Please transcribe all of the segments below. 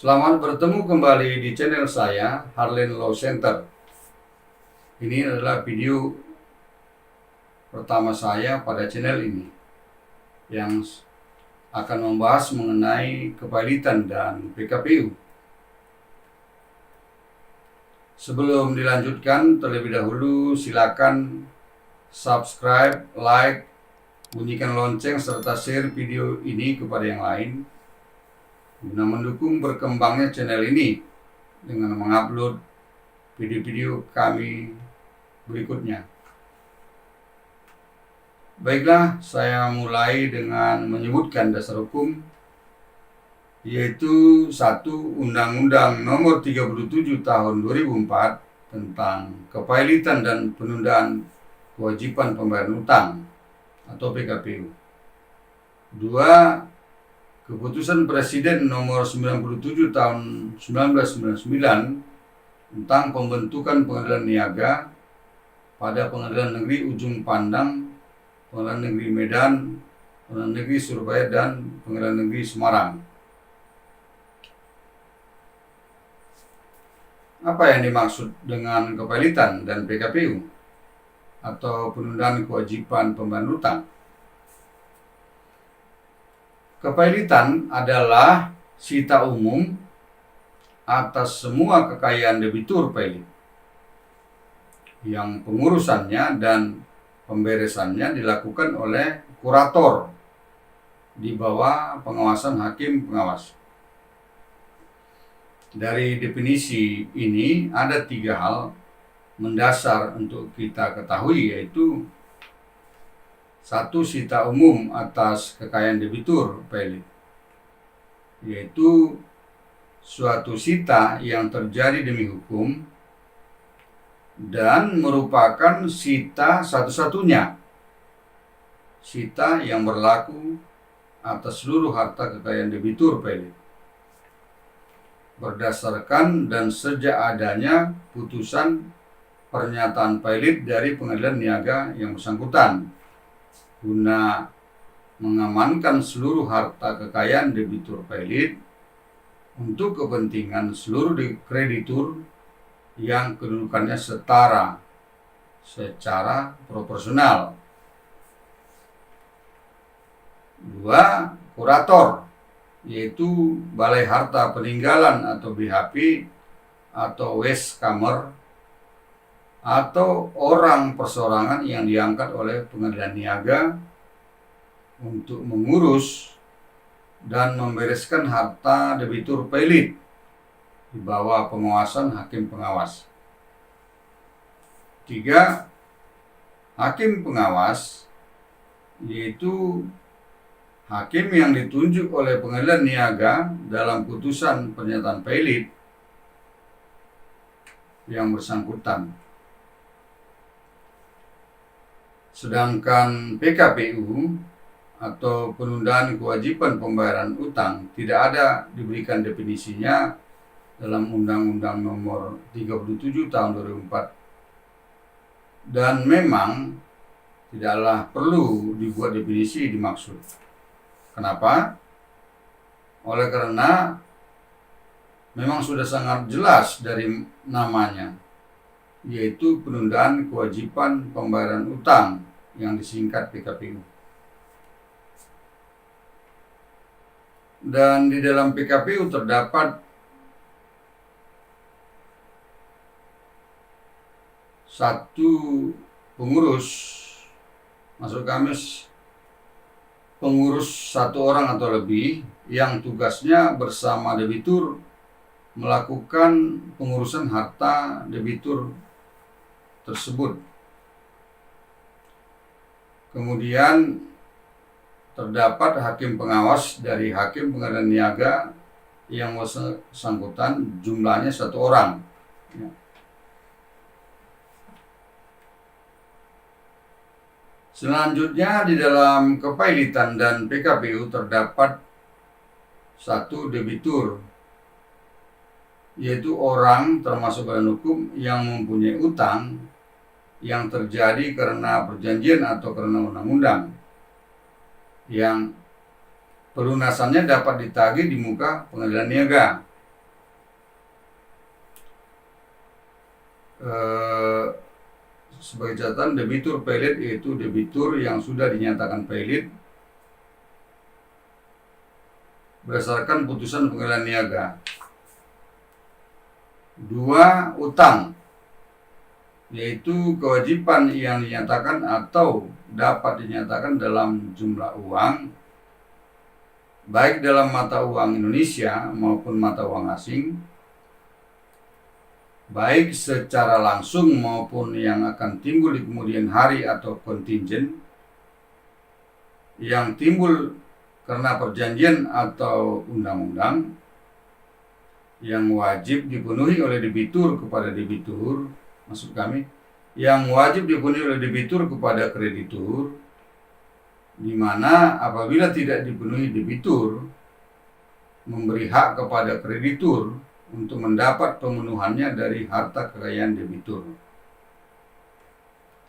Selamat bertemu kembali di channel saya, Harlan Law Center. Ini adalah video pertama saya pada channel ini yang akan membahas mengenai kepilitan dan PKPU. Sebelum dilanjutkan, terlebih dahulu silakan subscribe, like, bunyikan lonceng serta share video ini kepada yang lain guna mendukung berkembangnya channel ini dengan mengupload video-video kami berikutnya. Baiklah, saya mulai dengan menyebutkan dasar hukum, yaitu 1. Undang-Undang Nomor 37 Tahun 2004 tentang kepilitan dan penundaan kewajiban pembayaran utang atau PKPU. 2. Keputusan Presiden Nomor 97 Tahun 1999 tentang pembentukan pengadilan niaga pada Pengadilan Negeri Ujung Pandang, Pengadilan Negeri Medan, Pengadilan Negeri Surabaya, dan Pengadilan Negeri Semarang. Apa yang dimaksud dengan kepilitan dan PKPU atau penundaan kewajiban pembayaran utang? Kepilitan adalah sita umum atas semua kekayaan debitur pilit yang pengurusannya dan pemberesannya dilakukan oleh kurator di bawah pengawasan hakim pengawas. Dari definisi ini ada 3 hal mendasar untuk kita ketahui, yaitu 1. Sita umum atas kekayaan debitur pilit, yaitu suatu sita yang terjadi demi hukum dan merupakan sita satu-satunya sita yang berlaku atas seluruh harta kekayaan debitur pilit berdasarkan dan sejak adanya putusan pernyataan pilit dari pengadilan niaga yang bersangkutan, guna mengamankan seluruh harta kekayaan debitur pilit untuk kepentingan seluruh kreditur yang kedudukannya setara secara proporsional. 2. Kurator, yaitu Balai Harta Peninggalan atau BHP atau Westkamer, atau orang perseorangan yang diangkat oleh pengadilan niaga untuk mengurus dan membereskan harta debitur pilit di bawah pengawasan hakim pengawas. 3. Hakim pengawas, yaitu hakim yang ditunjuk oleh pengadilan niaga dalam putusan pernyataan pilit yang bersangkutan. Sedangkan PKPU atau penundaan kewajiban pembayaran utang tidak ada diberikan definisinya dalam Undang-Undang Nomor 37 Tahun 2004, dan memang tidaklah perlu dibuat definisi dimaksud. Kenapa? Oleh karena memang sudah sangat jelas dari namanya, yaitu penundaan kewajiban pembayaran utang yang disingkat PKPU. Dan di dalam PKPU terdapat 1 pengurus, maksud kami pengurus 1 orang atau lebih yang tugasnya bersama debitur melakukan pengurusan harta debitur tersebut. Kemudian terdapat hakim pengawas dari hakim pengadilan niaga yang bersangkutan, jumlahnya 1 orang. Selanjutnya di dalam kepilitan dan PKPU terdapat 1 debitur, yaitu orang termasuk badan hukum yang mempunyai utang yang terjadi karena perjanjian atau karena undang-undang, yang pelunasannya dapat ditagih di muka pengadilan niaga. eh, sebagai catatan, debitur pailit yaitu debitur yang sudah dinyatakan pailit berdasarkan putusan pengadilan niaga. 2. Utang, yaitu kewajiban yang dinyatakan atau dapat dinyatakan dalam jumlah uang, baik dalam mata uang Indonesia maupun mata uang asing, baik secara langsung maupun yang akan timbul di kemudian hari atau kontingent, yang timbul karena perjanjian atau undang-undang, yang wajib dipenuhi oleh debitur kepada debitur, maksud kami, yang wajib dipenuhi oleh debitur kepada kreditur, di mana apabila tidak dipenuhi, debitur memberi hak kepada kreditur untuk mendapat pemenuhannya dari harta kekayaan debitur.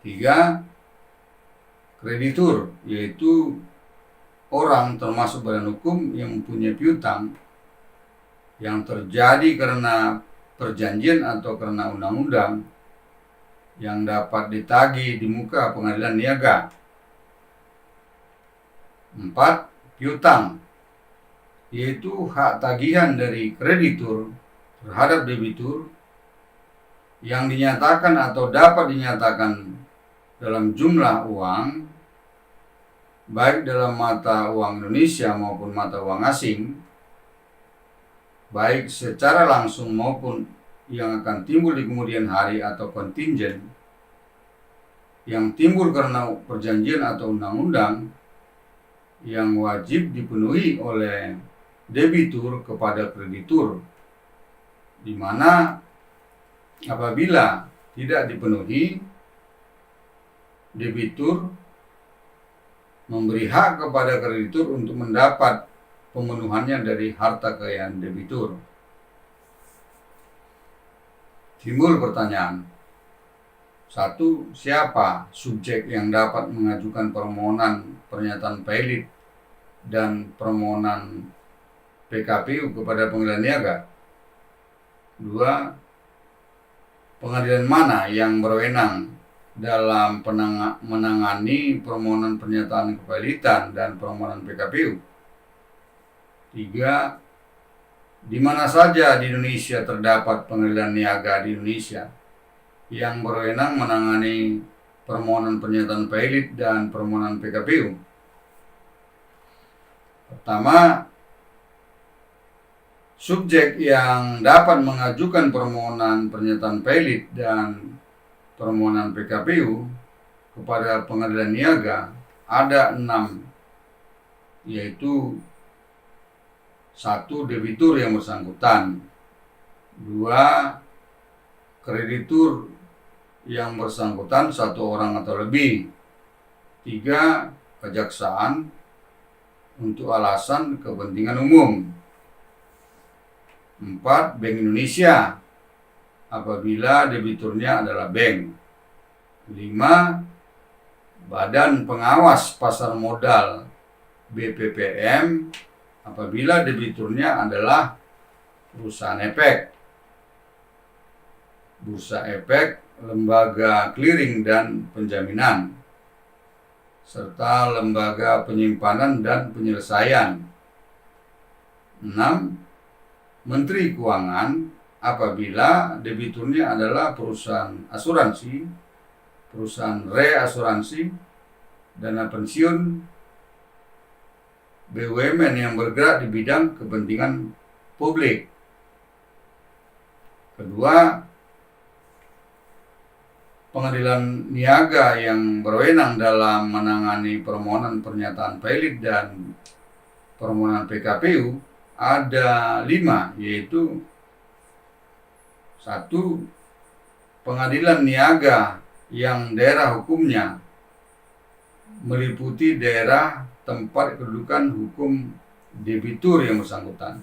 3. Kreditur, yaitu orang termasuk badan hukum yang mempunyai piutang yang terjadi karena perjanjian atau karena undang-undang yang dapat ditagih di muka pengadilan niaga. 4. Piutang, yaitu hak tagihan dari kreditur terhadap debitur yang dinyatakan atau dapat dinyatakan dalam jumlah uang, baik dalam mata uang Indonesia maupun mata uang asing, baik secara langsung maupun yang akan timbul di kemudian hari atau kontingent, yang timbul karena perjanjian atau undang-undang, yang wajib dipenuhi oleh debitur kepada kreditur, di mana apabila tidak dipenuhi, debitur memberi hak kepada kreditur untuk mendapat pemenuhannya dari harta kekayaan debitur. Timbul pertanyaan. 1. Siapa subjek yang dapat mengajukan permohonan pernyataan pailit dan permohonan PKPU kepada pengadilan niaga? 2. Pengadilan mana yang berwenang dalam menangani permohonan pernyataan kepailitan dan permohonan PKPU? 3. Di mana saja di Indonesia terdapat pengadilan niaga di Indonesia yang berwenang menangani permohonan pernyataan pailit dan permohonan PKPU? Pertama, subjek yang dapat mengajukan permohonan pernyataan pailit dan permohonan PKPU kepada pengadilan niaga ada 6, yaitu 1. Debitur yang bersangkutan. 2. Kreditur yang bersangkutan 1 orang atau lebih. 3. Kejaksaan untuk alasan kepentingan umum. 4. Bank Indonesia apabila debiturnya adalah bank. 5. Badan Pengawas Pasar Modal BPPM apabila debiturnya adalah perusahaan efek, bursa efek, lembaga clearing dan penjaminan, serta lembaga penyimpanan dan penyelesaian. 6. Menteri Keuangan apabila debiturnya adalah perusahaan asuransi, perusahaan reasuransi, dana pensiun, BUMN yang bergerak di bidang kepentingan publik. Kedua, pengadilan niaga yang berwenang dalam menangani permohonan pernyataan pailit dan permohonan PKPU ada 5, yaitu 1. Pengadilan niaga yang daerah hukumnya meliputi daerah tempat kedudukan hukum debitur yang bersangkutan.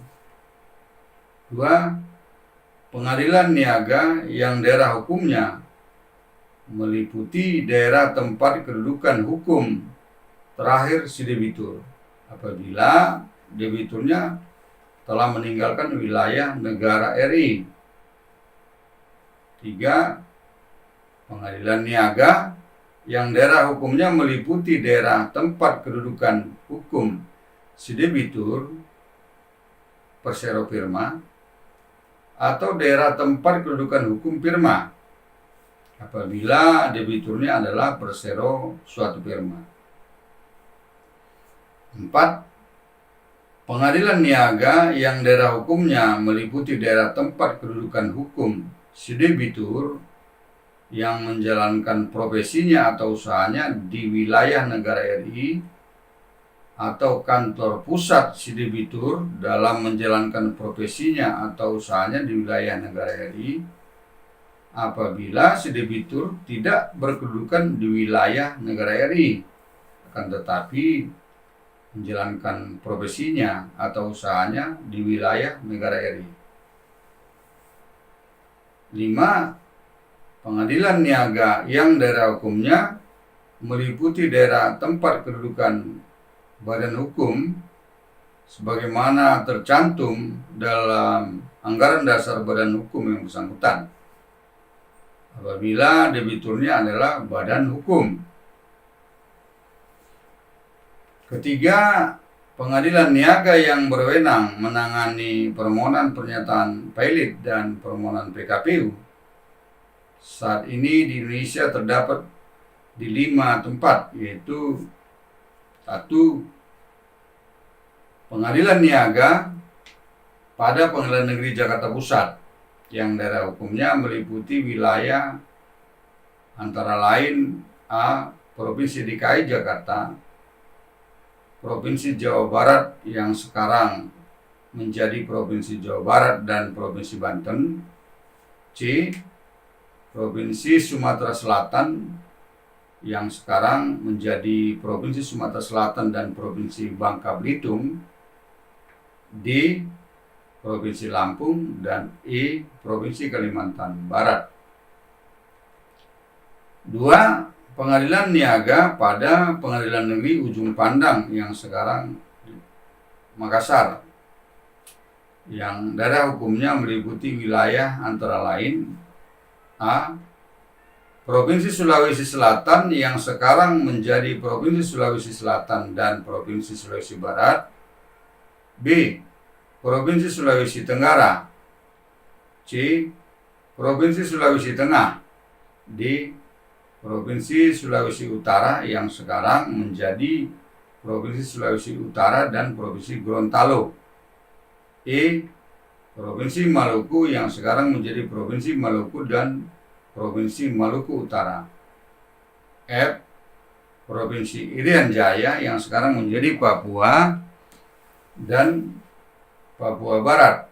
2. Pengadilan niaga yang daerah hukumnya meliputi daerah tempat kedudukan hukum terakhir si debitur apabila debiturnya telah meninggalkan wilayah negara RI. 3. Pengadilan niaga yang daerah hukumnya meliputi daerah tempat kedudukan hukum si debitur persero firma atau daerah tempat kedudukan hukum firma apabila debiturnya adalah persero suatu firma. 4. Pengadilan niaga yang daerah hukumnya meliputi daerah tempat kedudukan hukum si debitur yang menjalankan profesinya atau usahanya di wilayah negara RI atau kantor pusat si debitur dalam menjalankan profesinya atau usahanya di wilayah negara RI apabila si debitur tidak berkedudukan di wilayah negara RI akan tetapi menjalankan profesinya atau usahanya di wilayah negara RI. 5. Pengadilan niaga yang daerah hukumnya meliputi daerah tempat kedudukan badan hukum sebagaimana tercantum dalam anggaran dasar badan hukum yang bersangkutan apabila debiturnya adalah badan hukum. Ketiga, pengadilan niaga yang berwenang menangani permohonan pernyataan pilot dan permohonan PKPU saat ini di Indonesia terdapat di 5 tempat, yaitu 1. Pengadilan niaga pada Pengadilan Negeri Jakarta Pusat yang daerah hukumnya meliputi wilayah antara lain A. Provinsi DKI Jakarta, Provinsi Jawa Barat yang sekarang menjadi Provinsi Jawa Barat dan Provinsi Banten, C. Provinsi Sumatera Selatan yang sekarang menjadi Provinsi Sumatera Selatan dan Provinsi Bangka Belitung, D. Provinsi Lampung, dan E. Provinsi Kalimantan Barat. 2. Pengadilan niaga pada Pengadilan Negeri Ujung Pandang yang sekarang Makassar yang daerah hukumnya meliputi wilayah antara lain A. Provinsi Sulawesi Selatan yang sekarang menjadi Provinsi Sulawesi Selatan dan Provinsi Sulawesi Barat, B. Provinsi Sulawesi Tenggara, C. Provinsi Sulawesi Tengah, D. Provinsi Sulawesi Utara yang sekarang menjadi Provinsi Sulawesi Utara dan Provinsi Gorontalo, E. Provinsi Maluku yang sekarang menjadi Provinsi Maluku dan Provinsi Maluku Utara, F. Provinsi Irian Jaya yang sekarang menjadi Papua dan Papua Barat.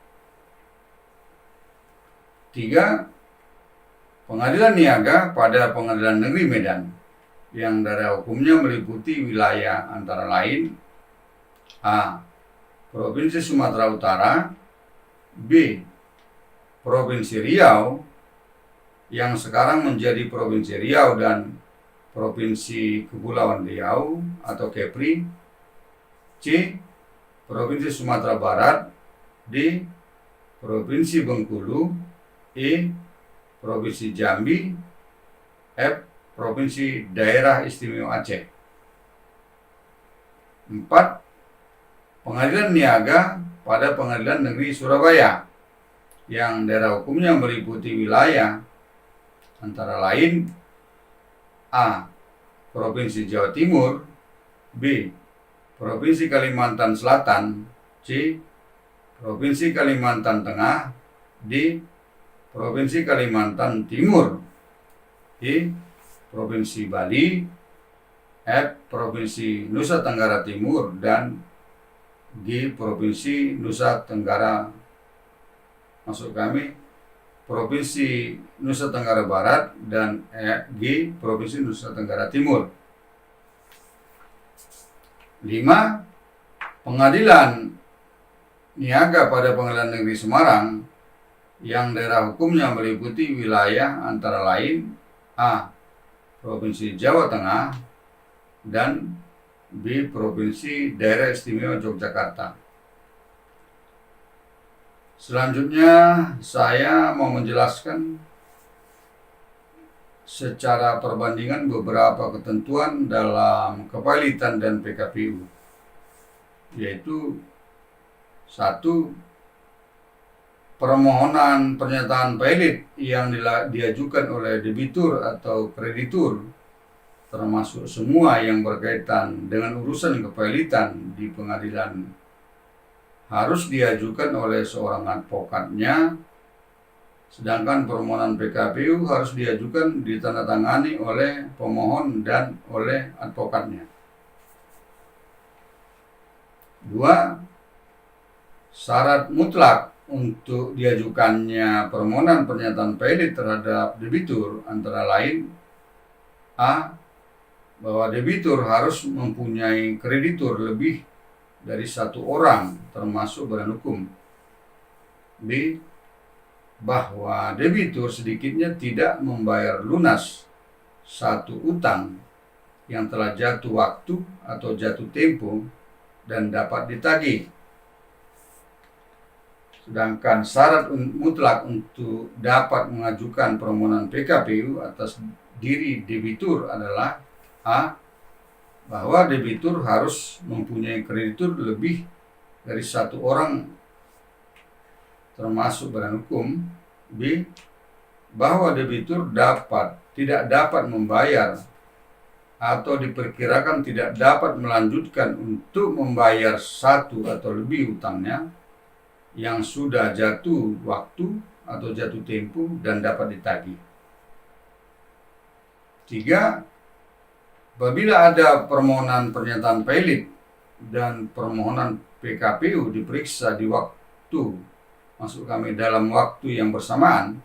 3. Pengadilan niaga pada Pengadilan Negeri Medan yang daerah hukumnya meliputi wilayah antara lain A. Provinsi Sumatera Utara, B. Provinsi Riau yang sekarang menjadi Provinsi Riau dan Provinsi Kepulauan Riau atau Kepri, C. Provinsi Sumatera Barat, D. Provinsi Bengkulu, E. Provinsi Jambi, F. Provinsi Daerah Istimewa Aceh. 4. Pengadilan niaga pada Pengadilan Negeri Surabaya yang daerah hukumnya meliputi wilayah antara lain A. Provinsi Jawa Timur, B. Provinsi Kalimantan Selatan, C. Provinsi Kalimantan Tengah, D. Provinsi Kalimantan Timur, E. Provinsi Bali, F. Provinsi Nusa Tenggara Timur, dan G. Provinsi Nusa Tenggara Provinsi Nusa Tenggara Barat, dan G. Provinsi Nusa Tenggara Timur. 5. Pengadilan niaga pada Pengadilan Negeri Semarang yang daerah hukumnya meliputi wilayah antara lain A. Provinsi Jawa Tengah dan B. Provinsi Daerah Istimewa Yogyakarta. Selanjutnya saya mau menjelaskan secara perbandingan beberapa ketentuan dalam kepilitan dan PKPU, yaitu satu, permohonan pernyataan pilot yang diajukan oleh debitur atau kreditur, termasuk semua yang berkaitan dengan urusan kepilitan di pengadilan, harus diajukan oleh seorang advokatnya, sedangkan permohonan PKPU harus diajukan ditandatangani oleh pemohon dan oleh advokatnya. 2. Syarat mutlak untuk diajukannya permohonan pernyataan pilot terhadap debitur antara lain: A. Bahwa debitur harus mempunyai kreditur lebih dari satu orang termasuk badan hukum. B. Bahwa debitur sedikitnya tidak membayar lunas satu utang yang telah jatuh waktu atau jatuh tempo dan dapat ditagih. Sedangkan syarat mutlak untuk dapat mengajukan permohonan PKPU atas diri debitur adalah: A. Bahwa debitur harus mempunyai kreditur lebih dari satu orang termasuk badan hukum. B. Bahwa debitur tidak dapat membayar atau diperkirakan tidak dapat melanjutkan untuk membayar satu atau lebih utangnya yang sudah jatuh waktu atau jatuh tempo dan dapat ditagih. 3. Apabila ada permohonan pernyataan pilot dan permohonan PKPU diperiksa di waktu, dalam waktu yang bersamaan,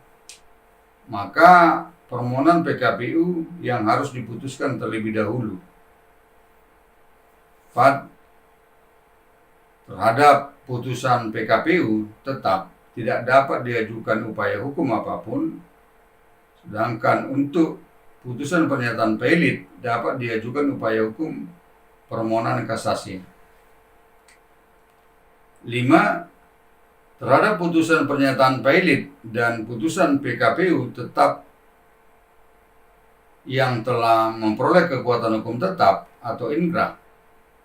maka permohonan PKPU yang harus diputuskan terlebih dahulu. 4. Terhadap putusan PKPU tetap tidak dapat diajukan upaya hukum apapun, sedangkan untuk putusan pernyataan pilot dapat diajukan upaya hukum permohonan kasasi. 5. Terhadap putusan pernyataan pilot dan putusan PKPU tetap yang telah memperoleh kekuatan hukum tetap atau inkrah,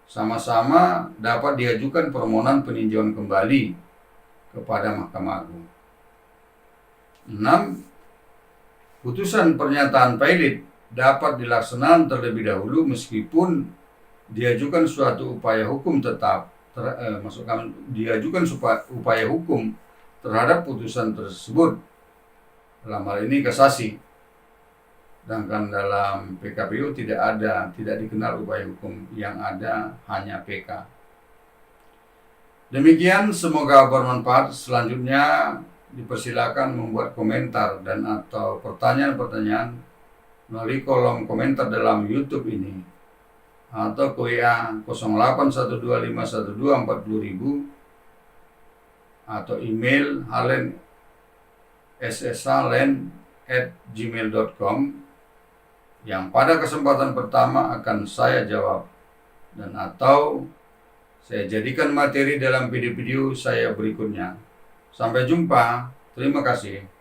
sama-sama dapat diajukan permohonan peninjauan kembali kepada Mahkamah Agung. 6. Putusan pernyataan pilot dapat dilaksanakan terlebih dahulu meskipun diajukan suatu upaya hukum tetap, diajukan upaya hukum terhadap putusan tersebut, dalam hal ini kasasi. Sedangkan dalam PKPU tidak dikenal upaya hukum, yang ada hanya PK. Demikian, semoga bermanfaat. Selanjutnya dipersilakan membuat komentar dan atau pertanyaan-pertanyaan melalui kolom komentar dalam YouTube ini, atau ke WA 081251240000 atau email halen@gmail.com, yang pada kesempatan pertama akan saya jawab dan atau saya jadikan materi dalam video-video saya berikutnya. Sampai jumpa. Terima kasih.